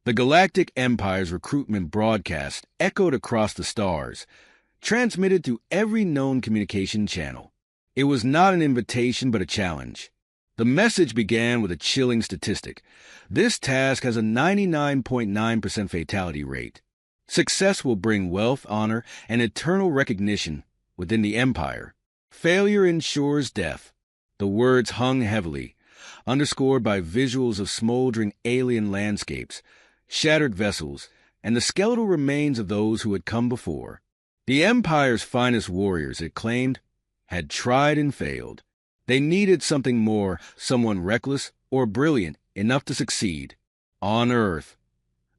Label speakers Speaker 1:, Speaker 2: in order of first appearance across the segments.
Speaker 1: The Galactic Empire's recruitment broadcast echoed across the stars, transmitted through every known communication channel. It was not an invitation but a challenge. The message began with a chilling statistic. This task has a 99.9% fatality rate. Success will bring wealth, honor, and eternal recognition within the Empire. Failure ensures death. The words hung heavily, underscored by visuals of smoldering alien landscapes, shattered vessels, and the skeletal remains of those who had come before. The Empire's finest warriors, it claimed, had tried and failed. They needed something more, someone reckless or brilliant enough to succeed. On Earth,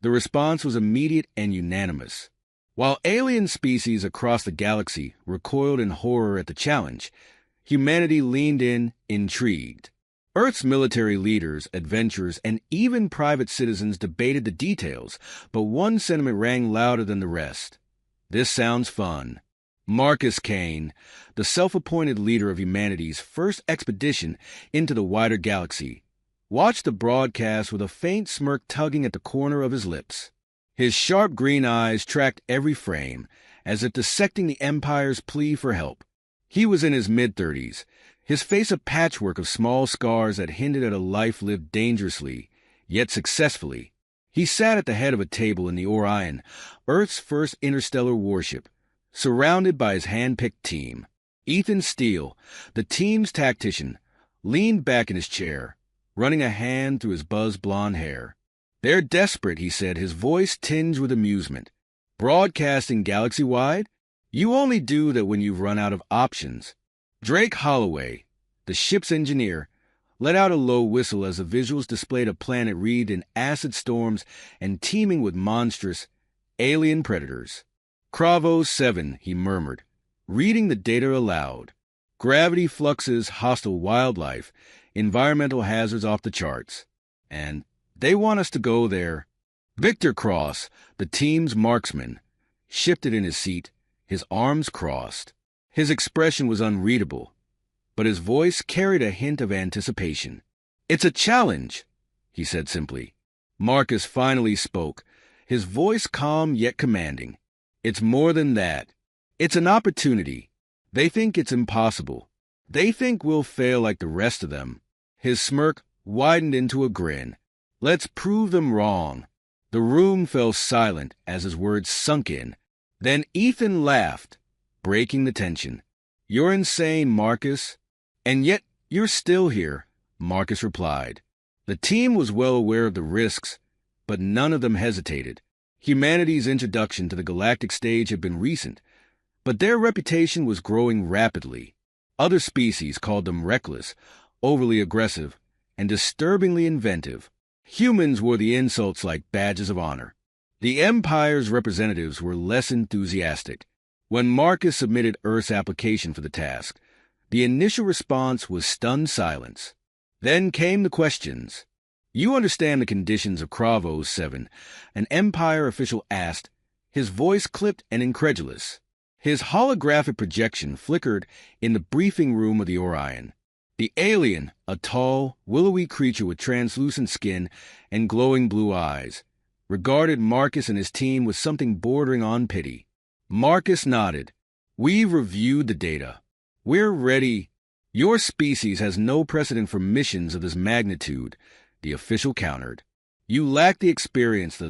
Speaker 1: the response was immediate and unanimous. While alien species across the galaxy recoiled in horror at the challenge, humanity leaned in, intrigued. Earth's military leaders, adventurers, and even private citizens debated the details, but one sentiment rang louder than the rest. This sounds fun. Marcus Kane, the self-appointed leader of humanity's first expedition into the wider galaxy, watched the broadcast with a faint smirk tugging at the corner of his lips. His sharp green eyes tracked every frame, as if dissecting the Empire's plea for help. He was in his mid-30s, his face a patchwork of small scars that hinted at a life lived dangerously, yet successfully. He sat at the head of a table in the Orion, Earth's first interstellar warship, surrounded by his hand-picked team. Ethan Steele, the team's tactician, leaned back in his chair, running a hand through his buzzed blonde hair. "They're desperate," he said, his voice tinged with amusement. "Broadcasting galaxy-wide? You only do that when you've run out of options." Drake Holloway, the ship's engineer, let out a low whistle as the visuals displayed a planet wreathed in acid storms and teeming with monstrous, alien predators. "Kravos 7, he murmured, reading the data aloud. "Gravity fluxes, hostile wildlife, environmental hazards off the charts. And they want us to go there." Victor Cross, the team's marksman, shifted in his seat, his arms crossed. His expression was unreadable, but his voice carried a hint of anticipation. "It's a challenge," he said simply. Marcus finally spoke, his voice calm yet commanding. "It's more than that. It's an opportunity. They think it's impossible. They think we'll fail like the rest of them." His smirk widened into a grin. "Let's prove them wrong." The room fell silent as his words sunk in. Then Ethan laughed, breaking the tension. "You're insane, Marcus. And yet you're still here," Marcus replied. The team was well aware of the risks, but none of them hesitated. Humanity's introduction to the galactic stage had been recent, but their reputation was growing rapidly. Other species called them reckless, overly aggressive, and disturbingly inventive. Humans wore the insults like badges of honor. The Empire's representatives were less enthusiastic. When Marcus submitted Earth's application for the task, the initial response was stunned silence. Then came the questions. "You understand the conditions of Kravos 7, an Empire official asked, his voice clipped and incredulous. His holographic projection flickered in the briefing room of the Orion. The alien, a tall, willowy creature with translucent skin and glowing blue eyes, regarded Marcus and his team with something bordering on pity. Marcus nodded. "We've reviewed the data. We're ready. Your species has no precedent for missions of this magnitude," the official countered. "You lack the experience.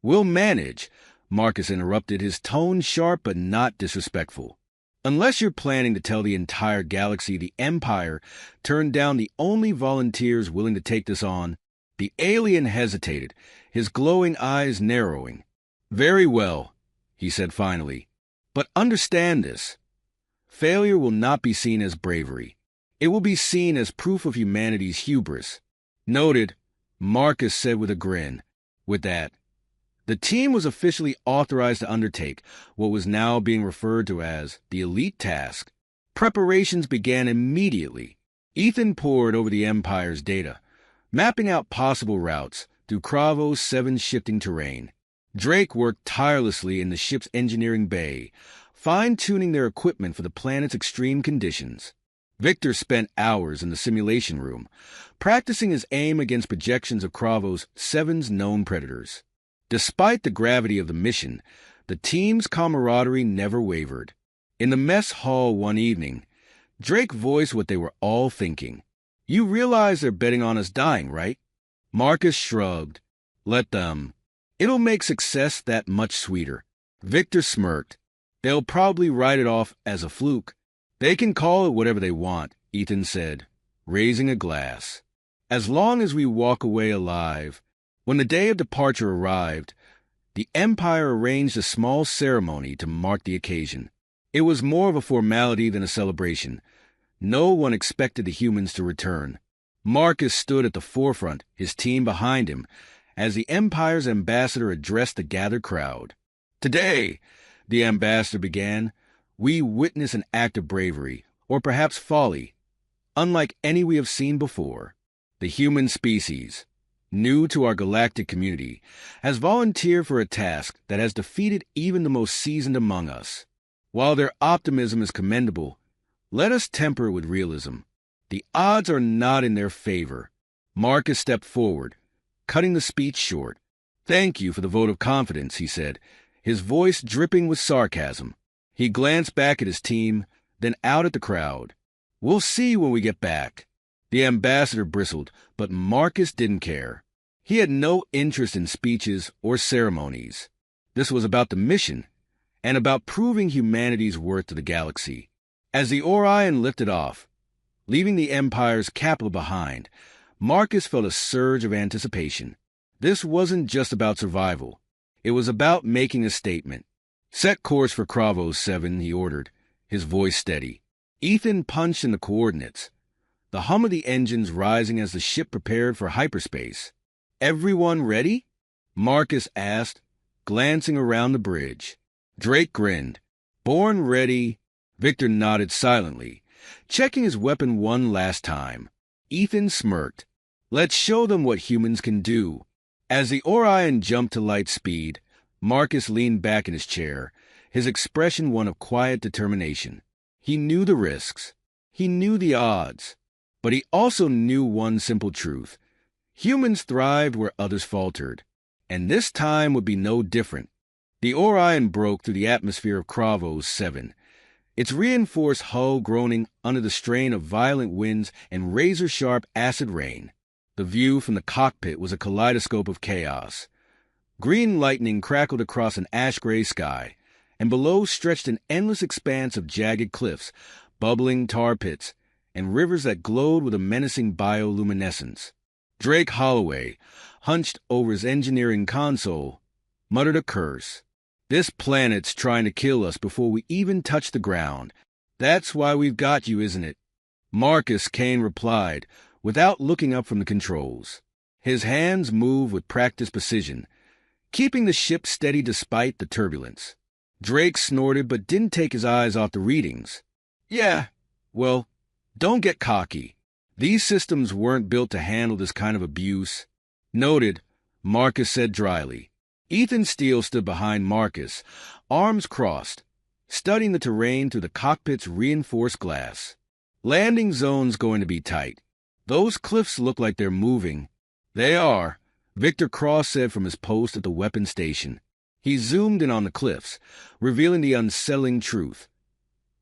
Speaker 1: We'll manage," Marcus interrupted, his tone sharp but not disrespectful. "Unless you're planning to tell the entire galaxy the Empire turned down the only volunteers willing to take this on." The alien hesitated, his glowing eyes narrowing. "Very well," he said finally. "But understand this. Failure will not be seen as bravery. It will be seen as proof of humanity's hubris." "Noted," Marcus said with a grin. With that, the team was officially authorized to undertake what was now being referred to as the elite task. Preparations began immediately. Ethan pored over the Empire's data, mapping out possible routes through Kravos 7's shifting terrain. Drake worked tirelessly in the ship's engineering bay, fine-tuning their equipment for the planet's extreme conditions. Victor spent hours in the simulation room, practicing his aim against projections of Kravos 7's known predators. Despite the gravity of the mission, the team's camaraderie never wavered. In the mess hall one evening, Drake voiced what they were all thinking. "You realize they're betting on us dying, right?" Marcus shrugged. "Let them. It'll make success that much sweeter." Victor smirked. "They'll probably write it off as a fluke." "They can call it whatever they want," Ethan said, raising a glass. "As long as we walk away alive." When the day of departure arrived, the Empire arranged a small ceremony to mark the occasion. It was more of a formality than a celebration. No one expected the humans to return. Marcus stood at the forefront, his team behind him, as the Empire's ambassador addressed the gathered crowd. "Today," the ambassador began, "we witness an act of bravery, or perhaps folly, unlike any we have seen before. The human species, new to our galactic community, has volunteered for a task that has defeated even the most seasoned among us. While their optimism is commendable, let us temper it with realism. The odds are not in their favor." Marcus stepped forward, cutting the speech short. "Thank you for the vote of confidence," he said, his voice dripping with sarcasm. He glanced back at his team, then out at the crowd. "We'll see when we get back." The ambassador bristled, but Marcus didn't care. He had no interest in speeches or ceremonies. This was about the mission, and about proving humanity's worth to the galaxy. As the Orion lifted off, leaving the Empire's capital behind, Marcus felt a surge of anticipation. This wasn't just about survival. It was about making a statement. "Set course for Kravos 7, he ordered, his voice steady. Ethan punched in the coordinates, the hum of the engines rising as the ship prepared for hyperspace. "Everyone ready?" Marcus asked, glancing around the bridge. Drake grinned. "Born ready." Victor nodded silently, checking his weapon one last time. Ethan smirked. "Let's show them what humans can do." As the Orion jumped to light speed, Marcus leaned back in his chair, his expression one of quiet determination. He knew the risks. He knew the odds. But he also knew one simple truth. Humans thrived where others faltered. And this time would be no different. The Orion broke through the atmosphere of Kravos 7, its reinforced hull groaning under the strain of violent winds and razor-sharp acid rain. The view from the cockpit was a kaleidoscope of chaos. Green lightning crackled across an ash-gray sky, and below stretched an endless expanse of jagged cliffs, bubbling tar pits, and rivers that glowed with a menacing bioluminescence. Drake Holloway, hunched over his engineering console, muttered a curse. "This planet's trying to kill us before we even touch the ground. That's why we've got you, isn't it?" Marcus, Kane replied, without looking up from the controls. His hands moved with practiced precision, keeping the ship steady despite the turbulence. Drake snorted but didn't take his eyes off the readings. "Yeah, well, don't get cocky. These systems weren't built to handle this kind of abuse." "Noted," Marcus said dryly. Ethan Steele stood behind Marcus, arms crossed, studying the terrain through the cockpit's reinforced glass. "Landing zone's going to be tight. Those cliffs look like they're moving." "They are," Victor Cross said from his post at the weapon station. He zoomed in on the cliffs, revealing the unsettling truth.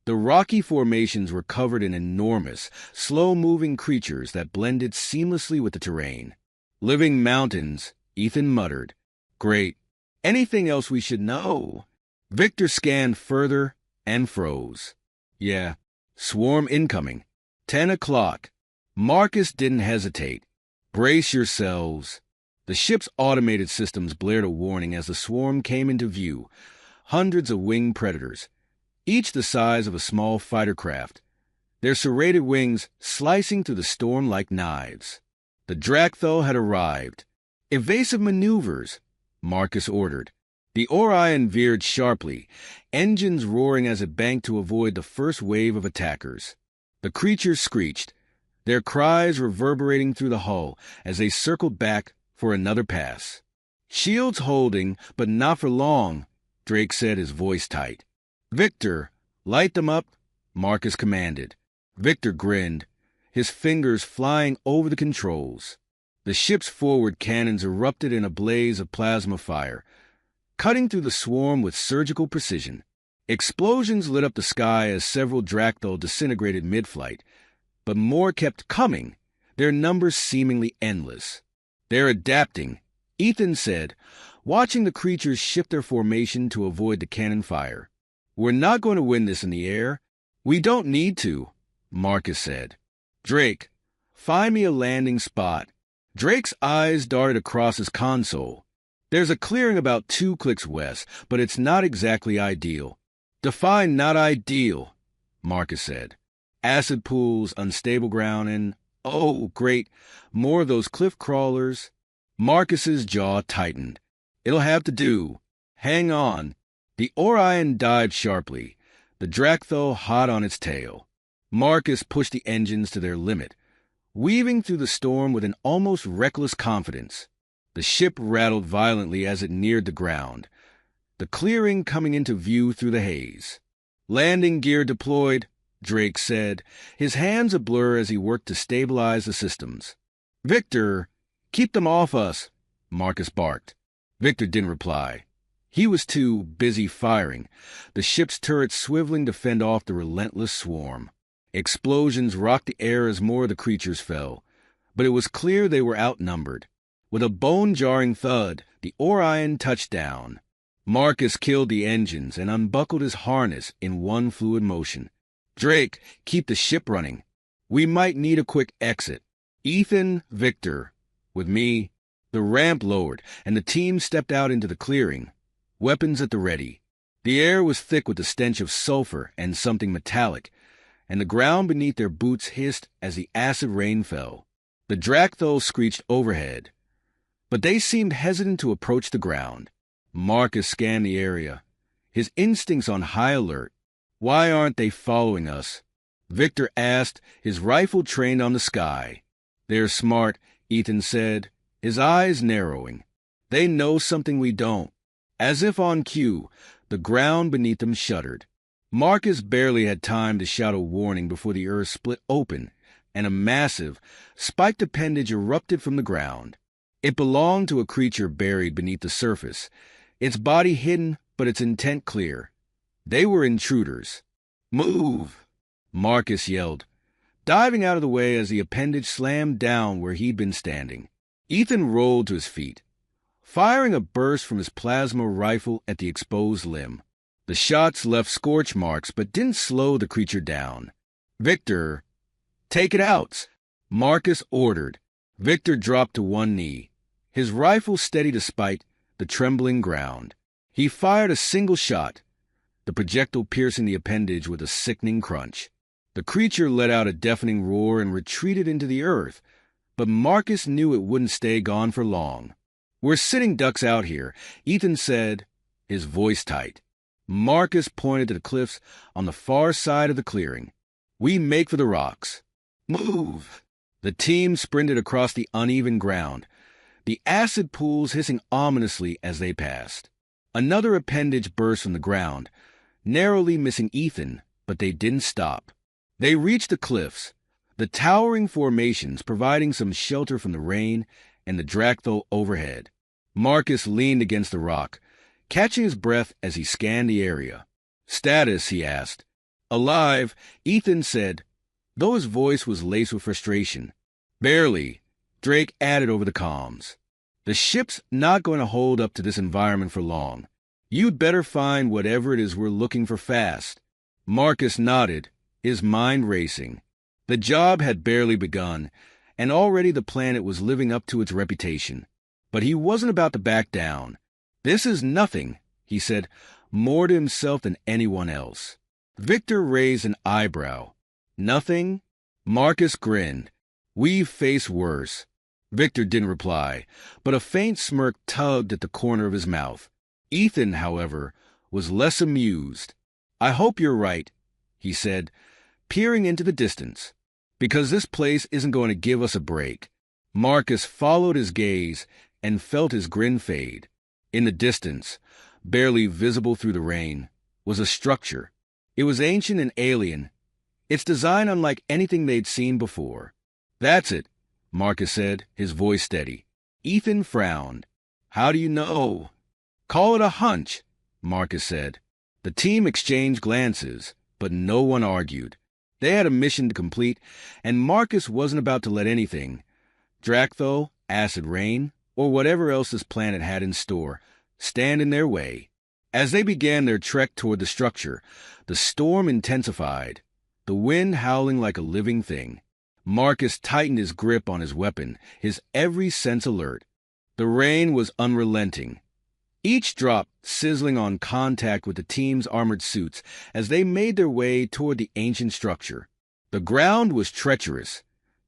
Speaker 1: The rocky formations were covered in enormous, slow-moving creatures that blended seamlessly with the terrain. "Living mountains," Ethan muttered. "Great. Anything else we should know?" Victor scanned further and froze. "Yeah. Swarm incoming. 10 o'clock. Marcus didn't hesitate. "Brace yourselves." The ship's automated systems blared a warning as the swarm came into view. Hundreds of winged predators, each the size of a small fighter craft, their serrated wings slicing through the storm like knives. The Drakthal had arrived. "Evasive maneuvers," Marcus ordered. The Orion veered sharply, engines roaring as it banked to avoid the first wave of attackers. The creatures screeched, their cries reverberating through the hull as they circled back for another pass. "Shields holding, but not for long," Drake said, his voice tight. "Victor, light them up," Marcus commanded. Victor grinned, his fingers flying over the controls. The ship's forward cannons erupted in a blaze of plasma fire, cutting through the swarm with surgical precision. Explosions lit up the sky as several Dracthyl disintegrated mid-flight, but more kept coming, their numbers seemingly endless. "They're adapting," Ethan said, watching the creatures shift their formation to avoid the cannon fire. "We're not going to win this in the air." "We don't need to," Marcus said. "Drake, find me a landing spot." Drake's eyes darted across his console. "There's a clearing about 2 clicks west, but it's not exactly ideal." "Define not ideal," Marcus said. "Acid pools, unstable ground, and, oh, great, more of those cliff crawlers." Marcus's jaw tightened. "It'll have to do. Hang on." The Orion dived sharply, the Dracthyl hot on its tail. Marcus pushed the engines to their limit, weaving through the storm with an almost reckless confidence. The ship rattled violently as it neared the ground, the clearing coming into view through the haze. "Landing gear deployed," Drake said, his hands a blur as he worked to stabilize the systems. "Victor, keep them off us," Marcus barked. Victor didn't reply. He was too busy firing, the ship's turrets swiveling to fend off the relentless swarm. Explosions rocked the air as more of the creatures fell, but it was clear they were outnumbered. With a bone-jarring thud, the Orion touched down. Marcus killed the engines and unbuckled his harness in one fluid motion. "Drake, keep the ship running. We might need a quick exit." Ethan, Victor, with me. The ramp lowered, and the team stepped out into the clearing, weapons at the ready. The air was thick with the stench of sulfur and something metallic, and the ground beneath their boots hissed as the acid rain fell. The Dracthyl screeched overhead, but they seemed hesitant to approach the ground. Marcus scanned the area, his instincts on high alert. "Why aren't they following us?" Victor asked, his rifle trained on the sky. "They're smart," Ethan said, his eyes narrowing. "They know something we don't." As if on cue, the ground beneath them shuddered. Marcus barely had time to shout a warning before the earth split open, and a massive, spiked appendage erupted from the ground. It belonged to a creature buried beneath the surface, its body hidden but its intent clear. They were intruders. "Move!" Marcus yelled, diving out of the way as the appendage slammed down where he'd been standing. Ethan rolled to his feet, firing a burst from his plasma rifle at the exposed limb. The shots left scorch marks but didn't slow the creature down. "Victor, take it out," Marcus ordered. Victor dropped to one knee, his rifle steady despite the trembling ground. He fired a single shot, the projectile piercing the appendage with a sickening crunch. The creature let out a deafening roar and retreated into the earth, but Marcus knew it wouldn't stay gone for long. "We're sitting ducks out here," Ethan said, his voice tight. Marcus pointed to the cliffs on the far side of the clearing. "We make for the rocks." "Move!" The team sprinted across the uneven ground, the acid pools hissing ominously as they passed. Another appendage burst from the ground, narrowly missing Ethan, but they didn't stop. They reached the cliffs, the towering formations providing some shelter from the rain and the Dracthyl overhead. Marcus leaned against the rock, catching his breath as he scanned the area. "Status?" he asked. "Alive," Ethan said, though his voice was laced with frustration. "Barely," Drake added over the comms. "The ship's not going to hold up to this environment for long. You'd better find whatever it is we're looking for fast." Marcus nodded, his mind racing. The job had barely begun, and already the planet was living up to its reputation. But he wasn't about to back down. "This is nothing," he said, more to himself than anyone else. Victor raised an eyebrow. "Nothing?" Marcus grinned. "We've faced worse." Victor didn't reply, but a faint smirk tugged at the corner of his mouth. Ethan, however, was less amused. "I hope you're right," he said, peering into the distance, "because this place isn't going to give us a break." Marcus followed his gaze and felt his grin fade. In the distance, barely visible through the rain, was a structure. It was ancient and alien, Its design unlike anything they'd seen before. That's it, Marcus said, his voice steady. Ethan frowned. How do you know? Call it a hunch, Marcus said. The team exchanged glances, but no one argued. They had a mission to complete, and Marcus wasn't about to let anything, Dractho, acid rain, or whatever else this planet had in store, stand in their way. As they began their trek toward the structure, the storm intensified, the wind howling like a living thing. Marcus tightened his grip on his weapon, his every sense alert. The rain was unrelenting, each drop sizzling on contact with the team's armored suits as they made their way toward the ancient structure. The ground was treacherous,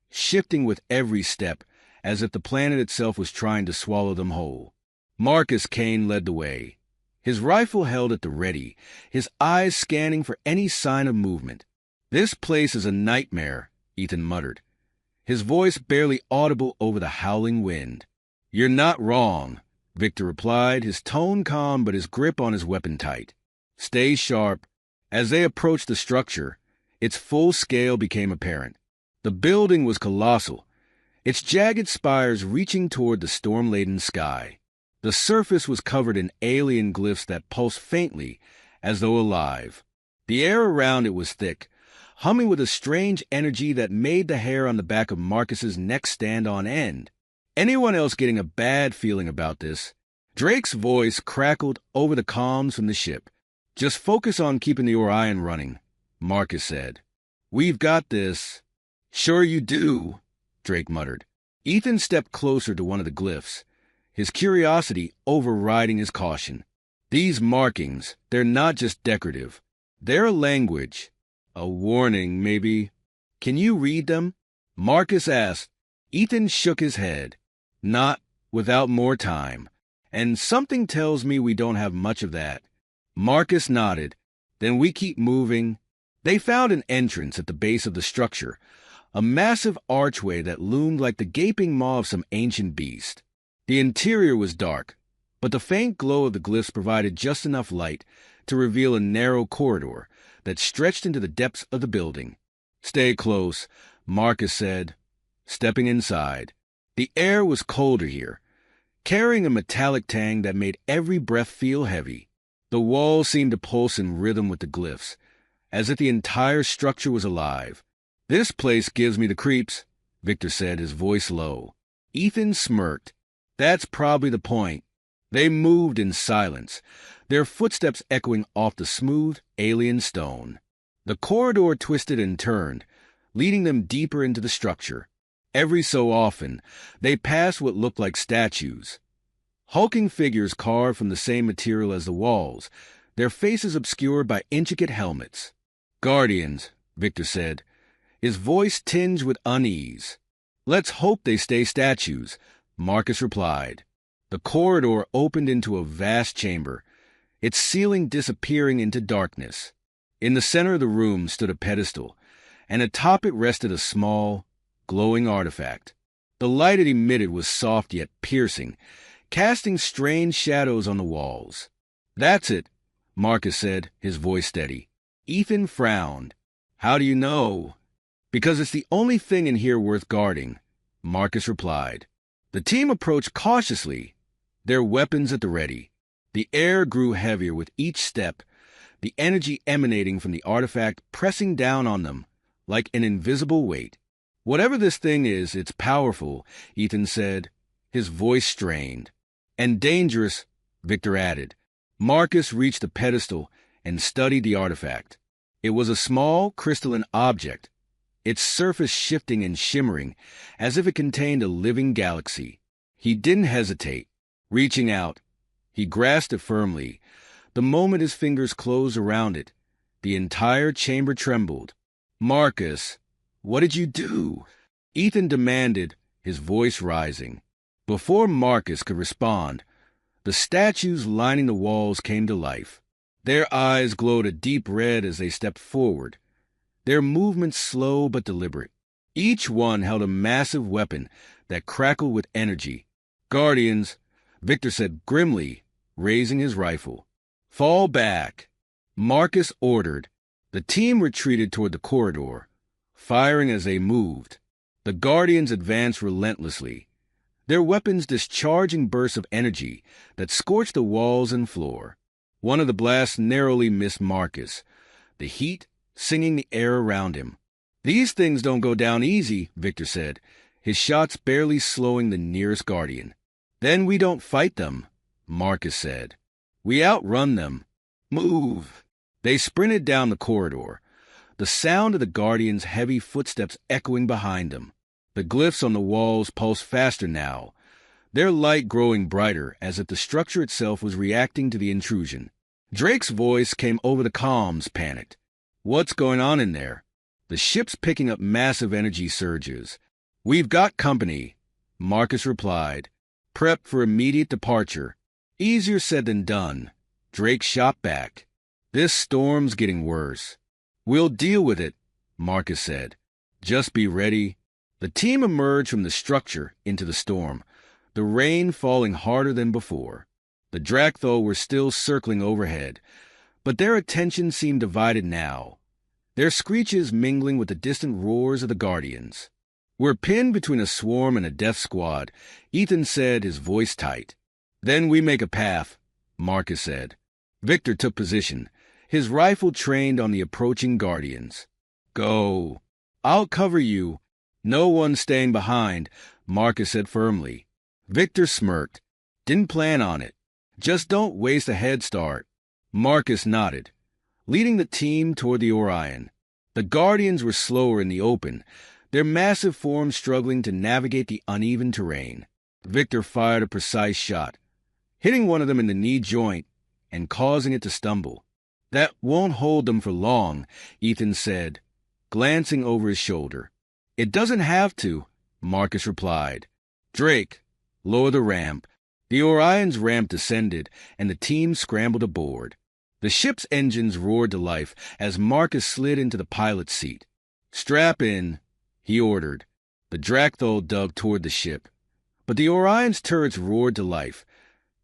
Speaker 1: shifting with every step, as if the planet itself was trying to swallow them whole. Marcus Kane led the way, his rifle held at the ready, his eyes scanning for any sign of movement. This place is a nightmare, Ethan muttered, his voice barely audible over the howling wind. You're not wrong, Victor replied, his tone calm but his grip on his weapon tight. Stay sharp. As they approached the structure, its full scale became apparent. The building was colossal, its jagged spires reaching toward the storm-laden sky. The surface was covered in alien glyphs that pulsed faintly, as though alive. The air around it was thick, humming with a strange energy that made the hair on the back of Marcus's neck stand on end. Anyone else getting a bad feeling about this? Drake's voice crackled over the comms from the ship. Just focus on keeping the Orion running, Marcus said. We've got this. Sure you do, Drake muttered. Ethan stepped closer to one of the glyphs, his curiosity overriding his caution. These markings, they're not just decorative. They're a language. A warning, maybe. Can you read them? Marcus asked. Ethan shook his head. Not without more time. And something tells me we don't have much of that. Marcus nodded. Then we keep moving. They found an entrance at the base of the structure, a massive archway that loomed like the gaping maw of some ancient beast. The interior was dark, but the faint glow of the glyphs provided just enough light to reveal a narrow corridor that stretched into the depths of the building. Stay close, Marcus said, stepping inside. The air was colder here, carrying a metallic tang that made every breath feel heavy. The walls seemed to pulse in rhythm with the glyphs, as if the entire structure was alive. This place gives me the creeps, Victor said, his voice low. Ethan smirked. That's probably the point. They moved in silence, their footsteps echoing off the smooth, alien stone. The corridor twisted and turned, leading them deeper into the structure. Every so often, they passed what looked like statues. Hulking figures carved from the same material as the walls, their faces obscured by intricate helmets. Guardians, Victor said, his voice tinged with unease. Let's hope they stay statues, Marcus replied. The corridor opened into a vast chamber, its ceiling disappearing into darkness. In the center of the room stood a pedestal, and atop it rested a small, glowing artifact. The light it emitted was soft yet piercing, casting strange shadows on the walls. That's it, Marcus said, his voice steady. Ethan frowned. How do you know? Because it's the only thing in here worth guarding, Marcus replied. The team approached cautiously, their weapons at the ready. The air grew heavier with each step, the energy emanating from the artifact pressing down on them like an invisible weight. Whatever this thing is, it's powerful, Ethan said, his voice strained. And dangerous, Victor added. Marcus reached the pedestal and studied the artifact. It was a small, crystalline object, its surface shifting and shimmering as if it contained a living galaxy. He didn't hesitate. Reaching out, he grasped it firmly. The moment his fingers closed around it, the entire chamber trembled. Marcus, what did you do? Ethan demanded, his voice rising. Before Marcus could respond, the statues lining the walls came to life. Their eyes glowed a deep red as they stepped forward, their movements slow but deliberate. Each one held a massive weapon that crackled with energy. Guardians, Victor said grimly, raising his rifle. Fall back, Marcus ordered. The team retreated toward the corridor, firing as they moved. The Guardians advanced relentlessly, their weapons discharging bursts of energy that scorched the walls and floor. One of the blasts narrowly missed Marcus, the heat singing the air around him. "These things don't go down easy," Victor said, his shots barely slowing the nearest Guardian. "Then we don't fight them," Marcus said. "We outrun them. Move." They sprinted down the corridor, the sound of the Guardians' heavy footsteps echoing behind them. The glyphs on the walls pulsed faster now, their light growing brighter as if the structure itself was reacting to the intrusion. Drake's voice came over the comms, panicked. "What's going on in there?" "The ship's picking up massive energy surges. We've got company," Marcus replied. "Prep for immediate departure." "Easier said than done," Drake shot back. "This storm's getting worse." "We'll deal with it," Marcus said. "Just be ready." The team emerged from the structure into the storm, the rain falling harder than before. The Drakthol were still circling overhead, but their attention seemed divided now, their screeches mingling with the distant roars of the Guardians. "We're pinned between a swarm and a death squad," Ethan said, his voice tight. "Then we make a path," Marcus said. Victor took position, his rifle trained on the approaching Guardians. "Go. I'll cover you. No one's staying behind," Marcus said firmly. Victor smirked. "Didn't plan on it. Just don't waste a head start." Marcus nodded, leading the team toward the Orion. The Guardians were slower in the open, their massive forms struggling to navigate the uneven terrain. Victor fired a precise shot, hitting one of them in the knee joint and causing it to stumble. "That won't hold them for long," Ethan said, glancing over his shoulder. "It doesn't have to," Marcus replied. "Drake, lower the ramp." The Orion's ramp descended, and the team scrambled aboard. The ship's engines roared to life as Marcus slid into the pilot's seat. "Strap in," he ordered. The Drakthol dug toward the ship, but the Orion's turrets roared to life,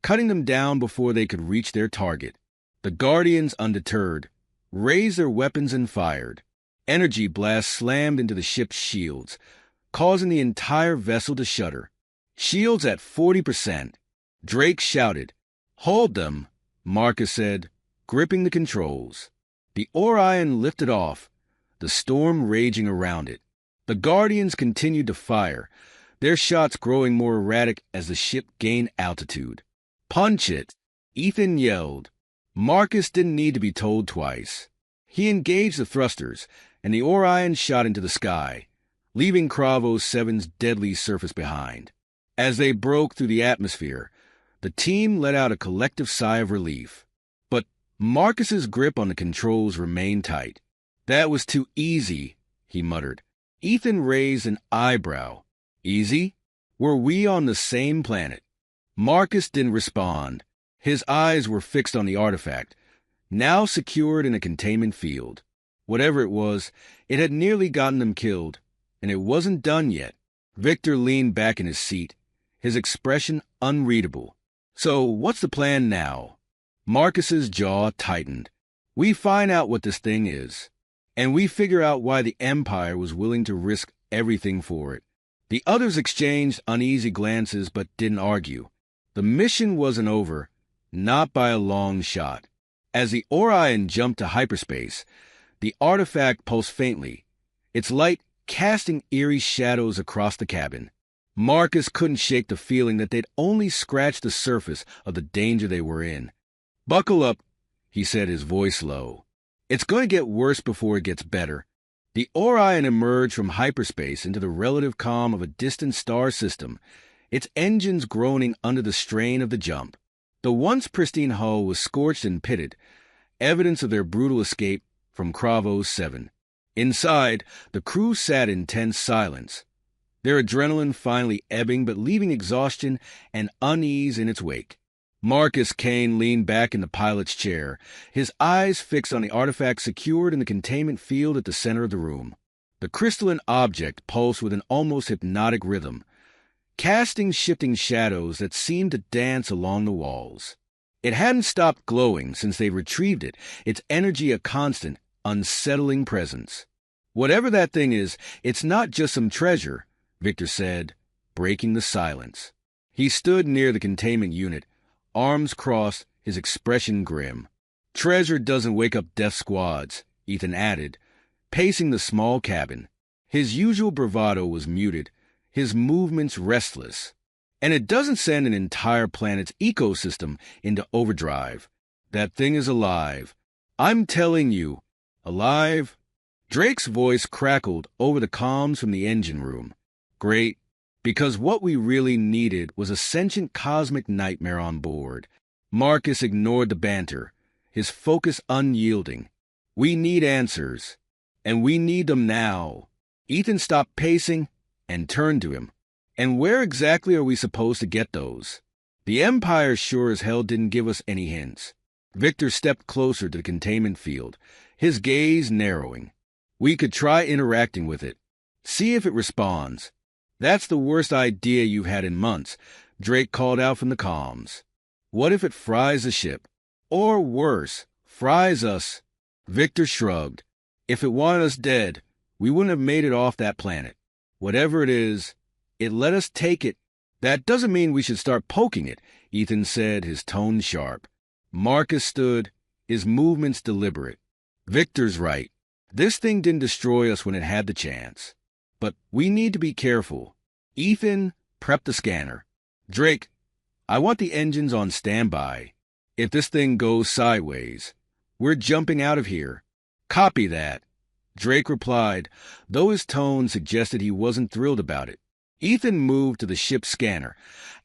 Speaker 1: cutting them down before they could reach their target. The Guardians, undeterred, raised their weapons and fired. Energy blasts slammed into the ship's shields, causing the entire vessel to shudder. "Shields at 40%. Drake shouted. "Hold them," Marcus said, gripping the controls. The Orion lifted off, the storm raging around it. The Guardians continued to fire, their shots growing more erratic as the ship gained altitude. "Punch it," Ethan yelled. Marcus didn't need to be told twice. He engaged the thrusters, and the Orion shot into the sky, leaving Kravo 7's deadly surface behind. As they broke through the atmosphere, the team let out a collective sigh of relief. But Marcus's grip on the controls remained tight. "That was too easy," he muttered. Ethan raised an eyebrow. "Easy? Were we on the same planet?" Marcus didn't respond. His eyes were fixed on the artifact, now secured in a containment field. Whatever it was, it had nearly gotten them killed, and it wasn't done yet. Victor leaned back in his seat, his expression unreadable. "So what's the plan now?" Marcus's jaw tightened. "We find out what this thing is, and we figure out why the Empire was willing to risk everything for it." The others exchanged uneasy glances but didn't argue. The mission wasn't over, not by a long shot. As the Orion jumped to hyperspace, the artifact pulsed faintly, its light casting eerie shadows across the cabin. Marcus couldn't shake the feeling that they'd only scratched the surface of the danger they were in. "Buckle up," he said, his voice low. "It's going to get worse before it gets better." The Orion emerged from hyperspace into the relative calm of a distant star system, its engines groaning under the strain of the jump. The once pristine hull was scorched and pitted, evidence of their brutal escape from Kravo 7. Inside, the crew sat in tense silence, their adrenaline finally ebbing but leaving exhaustion and unease in its wake. Marcus Kane leaned back in the pilot's chair, his eyes fixed on the artifact secured in the containment field at the center of the room. The crystalline object pulsed with an almost hypnotic rhythm, casting shifting shadows that seemed to dance along the walls. It hadn't stopped glowing since they retrieved it, its energy a constant unsettling presence. Whatever that thing is, it's not just some treasure, Victor said, breaking the silence. He stood near the containment unit, arms crossed, his expression grim. Treasure doesn't wake up death squads, Ethan added, pacing the small cabin. His usual bravado was muted, his movements restless. And it doesn't send an entire planet's ecosystem into overdrive. That thing is alive. I'm telling you, alive. Drake's voice crackled over the comms from the engine room. Great, because what we really needed was a sentient cosmic nightmare on board. Marcus ignored the banter, his focus unyielding. We need answers, and we need them now. Ethan stopped pacing and turned to him. And where exactly are we supposed to get those? The Empire sure as hell didn't give us any hints. Victor stepped closer to the containment field, his gaze narrowing. We could try interacting with it. See if it responds. That's the worst idea you've had in months, Drake called out from the comms. What if it fries the ship? Or worse, fries us? Victor shrugged. If it wanted us dead, we wouldn't have made it off that planet. Whatever it is, it let us take it. That doesn't mean we should start poking it, Ethan said, his tone sharp. Marcus stood, his movements deliberate. Victor's right. This thing didn't destroy us when it had the chance. But we need to be careful. Ethan, prep the scanner. Drake, I want the engines on standby. If this thing goes sideways, we're jumping out of here. Copy that. Drake replied, though his tone suggested he wasn't thrilled about it. Ethan moved to the ship's scanner,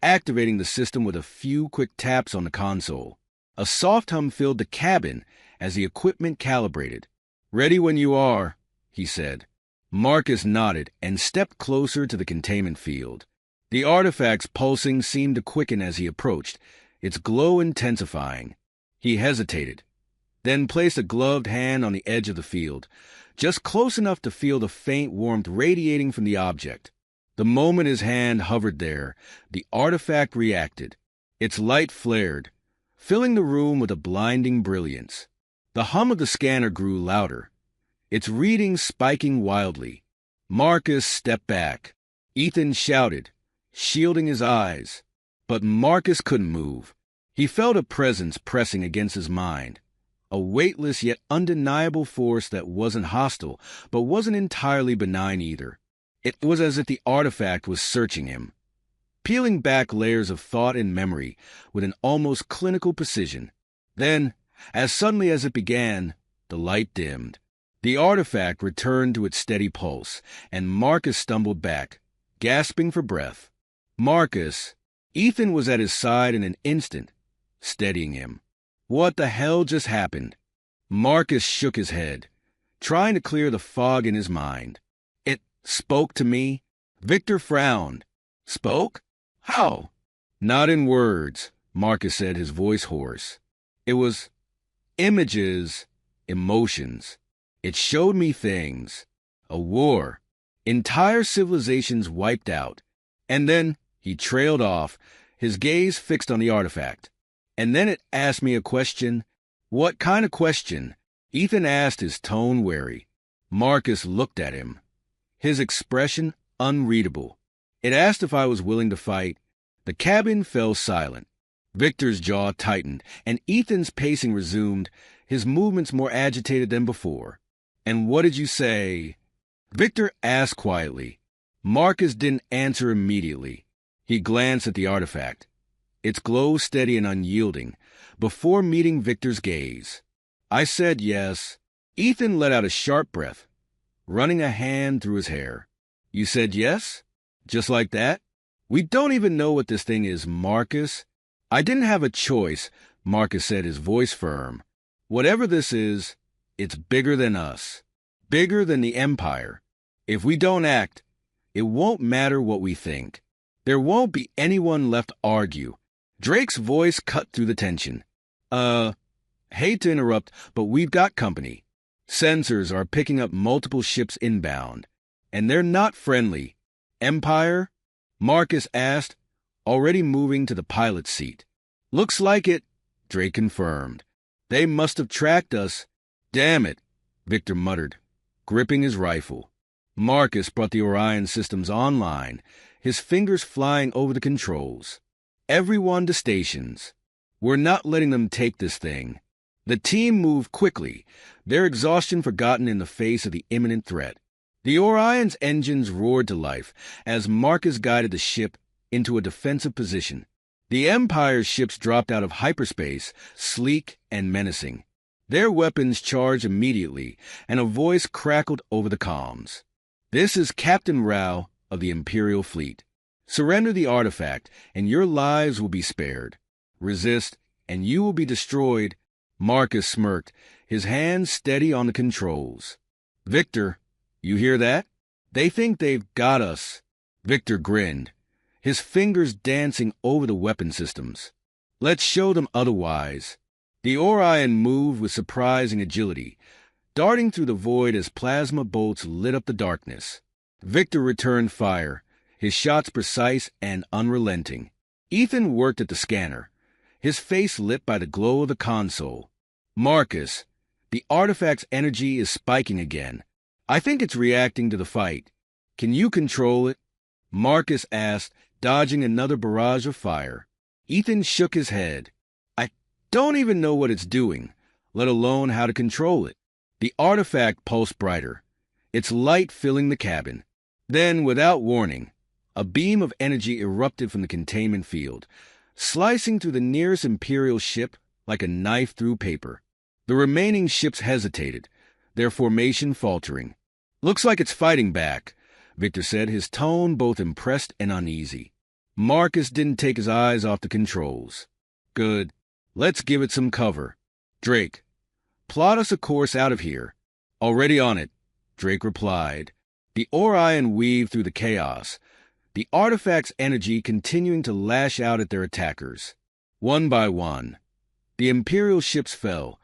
Speaker 1: activating the system with a few quick taps on the console. A soft hum filled the cabin as the equipment calibrated. Ready when you are, he said. Marcus nodded and stepped closer to the containment field. The artifact's pulsing seemed to quicken as he approached, its glow intensifying. He hesitated, then placed a gloved hand on the edge of the field, just close enough to feel the faint warmth radiating from the object. The moment his hand hovered there, the artifact reacted. Its light flared, filling the room with a blinding brilliance. The hum of the scanner grew louder, its readings spiking wildly. Marcus stepped back. Ethan shouted, shielding his eyes. But Marcus couldn't move. He felt a presence pressing against his mind, a weightless yet undeniable force that wasn't hostile, but wasn't entirely benign either. It was as if the artifact was searching him, peeling back layers of thought and memory with an almost clinical precision. Then, as suddenly as it began, the light dimmed. The artifact returned to its steady pulse, and Marcus stumbled back, gasping for breath. Marcus! Ethan was at his side in an instant, steadying him. What the hell just happened? Marcus shook his head, trying to clear the fog in his mind. It spoke to me? Victor frowned. Spoke? How? Not in words, Marcus said, his voice hoarse. It was images, emotions. It showed me things. A war. Entire civilizations wiped out. And then he trailed off, his gaze fixed on the artifact. And then it asked me a question. What kind of question? Ethan asked, his tone wary. Marcus looked at him, his expression unreadable. It asked if I was willing to fight. The cabin fell silent. Victor's jaw tightened, and Ethan's pacing resumed, his movements more agitated than before. And what did you say? Victor asked quietly. Marcus didn't answer immediately. He glanced at the artifact, its glow steady and unyielding, before meeting Victor's gaze. I said yes. Ethan let out a sharp breath, running a hand through his hair. You said yes? Just like that? We don't even know what this thing is, Marcus. I didn't have a choice, Marcus said, his voice firm. Whatever this is, it's bigger than us. Bigger than the Empire. If we don't act, it won't matter what we think. There won't be anyone left to argue. Drake's voice cut through the tension. Hate to interrupt, but we've got company. Sensors are picking up multiple ships inbound, and they're not friendly. Empire? Marcus asked, already moving to the pilot's seat. Looks like it, Drake confirmed. They must have tracked us. Damn it. Victor muttered, gripping his rifle. Marcus brought the Orion systems online, his fingers flying over the controls. Everyone to stations. We're not letting them take this thing. The team moved quickly, their exhaustion forgotten in the face of the imminent threat. The Orion's engines roared to life as Marcus guided the ship into a defensive position. The Empire's ships dropped out of hyperspace, sleek and menacing. Their weapons charged immediately, and a voice crackled over the comms. "This is Captain Rao of the Imperial Fleet. Surrender the artifact, and your lives will be spared. Resist, and you will be destroyed." Marcus smirked, his hands steady on the controls. "Victor, you hear that? They think they've got us." Victor grinned, his fingers dancing over the weapon systems. "Let's show them otherwise." The Orion moved with surprising agility, darting through the void as plasma bolts lit up the darkness. Victor returned fire, his shots precise and unrelenting. Ethan worked at the scanner, his face lit by the glow of the console. "Marcus, the artifact's energy is spiking again. I think it's reacting to the fight. Can you control it?" Marcus asked, dodging another barrage of fire. Ethan shook his head. "I don't even know what it's doing, let alone how to control it." The artifact pulsed brighter, its light filling the cabin. Then, without warning, a beam of energy erupted from the containment field, slicing through the nearest Imperial ship like a knife through paper. The remaining ships hesitated, their formation faltering. "Looks like it's fighting back," Victor said, his tone both impressed and uneasy. Marcus didn't take his eyes off the controls. "Good. Let's give it some cover. Drake, plot us a course out of here." "Already on it," Drake replied. The Orion weaved through the chaos, the artifact's energy continuing to lash out at their attackers. One by one, the Imperial ships fell,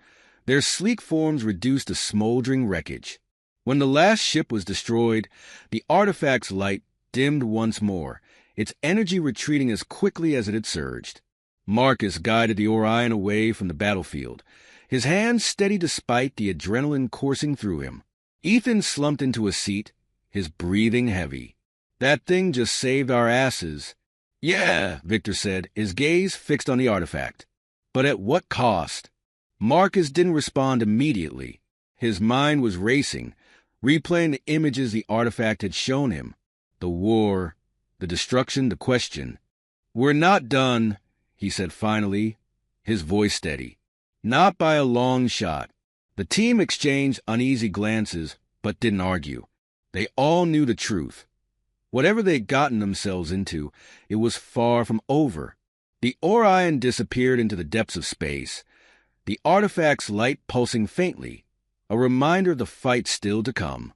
Speaker 1: their sleek forms reduced to smoldering wreckage. When the last ship was destroyed, the artifact's light dimmed once more, its energy retreating as quickly as it had surged. Marcus guided the Orion away from the battlefield, his hands steady despite the adrenaline coursing through him. Ethan slumped into a seat, his breathing heavy. "That thing just saved our asses." "Yeah," Victor said, his gaze fixed on the artifact. "But at what cost?" Marcus didn't respond immediately. His mind was racing, replaying the images the artifact had shown him. The war, the destruction, the question. "We're not done," he said finally, his voice steady. "Not by a long shot." The team exchanged uneasy glances, but didn't argue. They all knew the truth. Whatever they'd gotten themselves into, it was far from over. The Orion disappeared into the depths of space, the artifact's light pulsing faintly, a reminder of the fight still to come.